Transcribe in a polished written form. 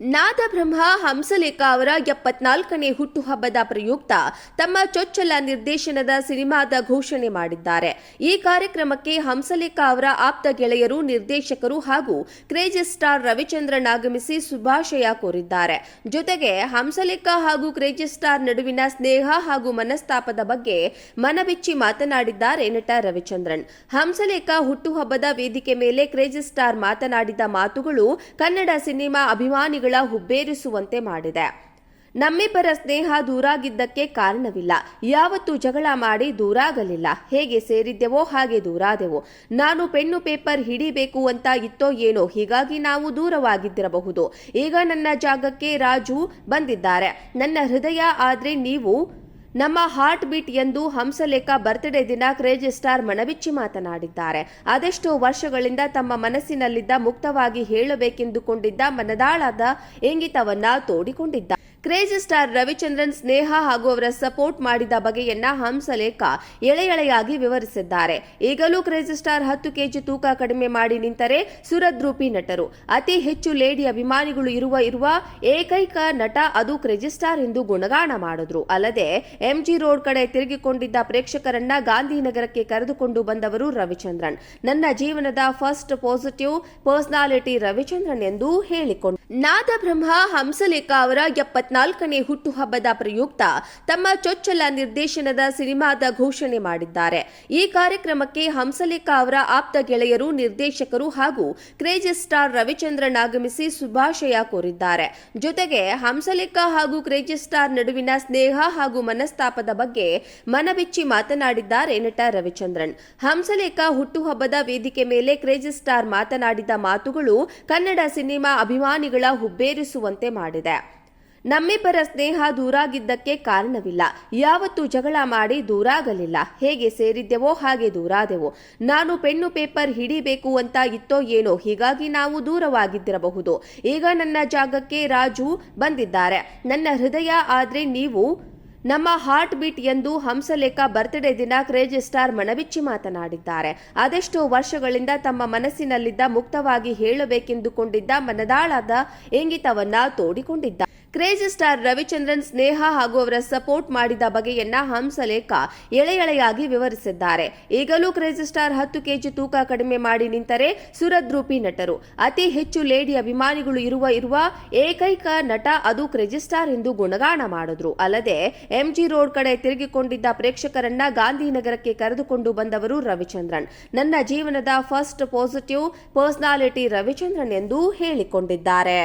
ನಾದಬ್ರಹ್ಮ ಹಂಸಲೇಖ ಅವರ 74ನೇ ಹುಟ್ಟುಹಬ್ಬದ ಪ್ರಯುಕ್ತ ತಮ್ಮ ಚೊಚ್ಚಲ ನಿರ್ದೇಶನದ ಸಿನಿಮಾದ ಘೋಷಣೆ ಮಾಡಿದ್ದಾರೆ. ಈ ಕಾರ್ಯಕ್ರಮಕ್ಕೆ ಹಂಸಲೇಖ ಅವರ ಆಪ್ತ ಗೆಳೆಯರು, ನಿರ್ದೇಶಕರು ಹಾಗೂ ಕ್ರೇಜಿ ಸ್ಟಾರ್ ರವಿಚಂದ್ರನ್ ಆಗಮಿಸಿ ಶುಭಾಶಯ ಕೋರಿದ್ದಾರೆ. ಜೊತೆಗೆ ಹಂಸಲೇಖ ಹಾಗೂ ಕ್ರೇಜಿ ಸ್ಟಾರ್ ನಡುವಿನ ಸ್ನೇಹ ಹಾಗೂ ಮನಸ್ತಾಪದ ಬಗ್ಗೆ ಮನಬಿಚ್ಚಿ ಮಾತನಾಡಿದ್ದಾರೆ ನಟ ರವಿಚಂದ್ರನ್. ಹಂಸಲೇಖ ಹುಟ್ಟುಹಬ್ಬದ ವೇದಿಕೆ ಮೇಲೆ ಕ್ರೇಜಿ ಸ್ಟಾರ್ ಮಾತನಾಡಿದ ಮಾತುಗಳು ಕನ್ನಡ ಸಿನಿಮಾ ಅಭಿಮಾನಿಗಳ ಹುಬ್ಬೇರಿಸುವಂತೆ ಮಾಡಿದೆ. ನಮ್ಮಿಬ್ಬರ ಸ್ನೇಹ ದೂರಾಗಿದ್ದಕ್ಕೆ ಕಾರಣವಿಲ್ಲ. ಯಾವತ್ತೂ ಜಗಳ ಮಾಡಿ ದೂರಾಗಲಿಲ್ಲ. ಹೇಗೆ ಸೇರಿದ್ದೆವೋ ಹಾಗೆ ದೂರಾದೆವು. ನಾನು ಪೆನ್ನು ಪೇಪರ್ ಹಿಡಿಬೇಕು ಅಂತ ಇತ್ತೋ ಏನೋ, ಹೀಗಾಗಿ ನಾವು ದೂರವಾಗಿದ್ದಿರಬಹುದು. ಈಗ ನನ್ನ ಜಾಗಕ್ಕೆ ರಾಜು ಬಂದಿದ್ದಾರೆ. ನನ್ನ ಹೃದಯ ಆದ್ರೆ ನೀವು ನಮ್ಮ ಹಾರ್ಟ್ ಬೀಟ್ ಎಂದು ಹಂಸಲೇಖ ಬರ್ತ್ಡೇ ದಿನ ಕ್ರೇಜಿ ಸ್ಟಾರ್ ಮನಬಿಚ್ಚಿ ಮಾತನಾಡಿದ್ದಾರೆ. ಅದೆಷ್ಟೋ ವರ್ಷಗಳಿಂದ ತಮ್ಮ ಮನಸ್ಸಿನಲ್ಲಿದ್ದ ಮುಕ್ತವಾಗಿ ಹೇಳಬೇಕೆಂದುಕೊಂಡಿದ್ದ ಮನದಾಳದ ಇಂಗಿತವನ್ನ ತೋಡಿಕೊಂಡಿದ್ದ ಕ್ರೇಜಿ ಸ್ಟಾರ್ ರವಿಚಂದ್ರನ್ ಸ್ನೇಹ ಹಾಗೂ ಅವರ ಸಪೋರ್ಟ್ ಮಾಡಿದ ಬಗೆಯನ್ನ ಹಂಸಲೇಖ ಎಳೆಯಾಗಿ ವಿವರಿಸಿದ್ದಾರೆ. ಈಗಲೂ ಕ್ರೇಜಿ ಸ್ಟಾರ್ 10 ಕೆಜಿ ತೂಕ ಕಡಿಮೆ ಮಾಡಿ ನಿಂತರೆ ಸುರದ್ರೂಪಿ ನಟರು. ಅತಿ ಹೆಚ್ಚು ಲೇಡಿ ಅಭಿಮಾನಿಗಳು ಇರುವ ಏಕೈಕ ನಟ ಅದು ಕ್ರೇಜಿ ಸ್ಟಾರ್ ಎಂದು ಗುಣಗಾನ ಮಾಡಿದ್ರು. ಅಲ್ಲದೆ ಎಂಜಿ ರೋಡ್ ಕಡೆ ತಿರುಗಿಕೊಂಡಿದ್ದ ಪ್ರೇಕ್ಷಕರನ್ನ ಗಾಂಧಿನಗರಕ್ಕೆ ಕರೆದುಕೊಂಡು ಬಂದವರು ರವಿಚಂದ್ರನ್. ನನ್ನ ಜೀವನದ ಫಸ್ಟ್ ಪಾಸಿಟಿವ್ ಪರ್ಸನಾಲಿಟಿ ರವಿಚಂದ್ರನ್ ಎಂದು ಹೇಳಿಕೊಂಡರು. ನಾದಬ್ರಹ್ಮ ಹಂಸಲೇಖ ಅವರ 74ನೇ ಹುಟ್ಟುಹಬ್ಬದ ಪ್ರಯುಕ್ತ ತಮ್ಮ ಚೊಚ್ಚಲ ನಿರ್ದೇಶನದ ಸಿನಿಮಾದ ಘೋಷಣೆ ಮಾಡಿದ್ದಾರೆ. ಈ ಕಾರ್ಯಕ್ರಮಕ್ಕೆ ಹಂಸಲೇಖ ಅವರ ಆಪ್ತ ಗೆಳೆಯರು, ನಿರ್ದೇಶಕರು ಹಾಗೂ ಕ್ರೇಜಿ ಸ್ಟಾರ್ ರವಿಚಂದ್ರನ್ ಆಗಮಿಸಿ ಶುಭಾಶಯ ಕೋರಿದ್ದಾರೆ. ಜೊತೆಗೆ ಹಂಸಲೇಖ ಹಾಗೂ ಕ್ರೇಜಿ ಸ್ಟಾರ್ ನಡುವಿನ ಸ್ನೇಹ ಹಾಗೂ ಮನಸ್ತಾಪದ ಬಗ್ಗೆ ಮನಬಿಚ್ಚಿ ಮಾತನಾಡಿದ್ದಾರೆ ನಟ ರವಿಚಂದ್ರನ್. ಹಂಸಲೇಖ ಹುಟ್ಟುಹಬ್ಬದ ವೇದಿಕೆ ಮೇಲೆ ಕ್ರೇಜಿ ಸ್ಟಾರ್ ಮಾತನಾಡಿದ ಮಾತುಗಳು ಕನ್ನಡ ಸಿನಿಮಾ ಅಭಿಮಾನಿಗಳ ಹುಬ್ಬೇರಿಸುವಂತೆ ಮಾಡಿದೆ. ನಮ್ಮಿಬ್ಬರ ಸ್ನೇಹ ದೂರಾಗಿದ್ದಕ್ಕೆ ಕಾರಣವಿಲ್ಲ. ಯಾವತ್ತೂ ಜಗಳ ಮಾಡಿ ದೂರಾಗಲಿಲ್ಲ. ಹೇಗೆ ಸೇರಿದ್ದೆವೋ ಹಾಗೆ ದೂರಾದೆವು. ನಾನು ಪೆನ್ನು ಪೇಪರ್ ಹಿಡಿಬೇಕು ಅಂತ ಇತ್ತೋ ಏನೋ, ಹೀಗಾಗಿ ನಾವು ದೂರವಾಗಿದ್ದಿರಬಹುದು. ಈಗ ನನ್ನ ಜಾಗಕ್ಕೆ ರಾಜು ಬಂದಿದ್ದಾರೆ. ನನ್ನ ಹೃದಯ ಆದ್ರೆ ನೀವು ನಮ್ಮ ಹಾರ್ಟ್ ಬೀಟ್ ಎಂದು ಹಂಸಲೇಖ ಬರ್ತ್ಡೇ ದಿನ ಕ್ರೇಜಿ ಸ್ಟಾರ್ ಮನಬಿಚ್ಚಿ ಮಾತನಾಡಿದ್ದಾರೆ. ಅದೆಷ್ಟೋ ವರ್ಷಗಳಿಂದ ತಮ್ಮ ಮನಸ್ಸಿನಲ್ಲಿದ್ದ ಮುಕ್ತವಾಗಿ ಹೇಳಬೇಕೆಂದುಕೊಂಡಿದ್ದ ಮನದಾಳದ ಇಂಗಿತವನ್ನ ತೋಡಿಕೊಂಡಿದ್ದ ಕ್ರೇಜಿ ಸ್ಟಾರ್ ರವಿಚಂದ್ರನ್ ಸ್ನೇಹ ಹಾಗೂ ಅವರ ಸಪೋರ್ಟ್ ಮಾಡಿದ ಬಗೆಯನ್ನ ಹಂಸಲೇಖ ಎಳೆಯಾಗಿ ವಿವರಿಸಿದ್ದಾರೆ. ಈಗಲೂ ಕ್ರೇಜಿ ಸ್ಟಾರ್ 10 ಕೆಜಿ ತೂಕ ಕಡಿಮೆ ಮಾಡಿ ನಿಂತರೆ ಸುರದ್ರೂಪಿ ನಟರು. ಅತಿ ಹೆಚ್ಚು ಲೇಡಿ ಅಭಿಮಾನಿಗಳು ಇರುವ ಏಕೈಕ ನಟ ಅದು ಕ್ರೇಜಿ ಸ್ಟಾರ್ ಎಂದು ಗುಣಗಾನ ಮಾಡಿದ್ರು. ಅಲ್ಲದೆ ಎಂಜಿ ರೋಡ್ ಕಡೆ ತಿರುಗಿಕೊಂಡಿದ್ದ ಪ್ರೇಕ್ಷಕರನ್ನ ಗಾಂಧಿನಗರಕ್ಕೆ ಕರೆದುಕೊಂಡು ಬಂದವರು ರವಿಚಂದ್ರನ್. ನನ್ನ ಜೀವನದ ಫಸ್ಟ್ ಪಾಸಿಟಿವ್ ಪರ್ಸನಾಲಿಟಿ ರವಿಚಂದ್ರನ್ ಎಂದು ಹೇಳಿಕೊಂಡಿದ್ದಾರೆ.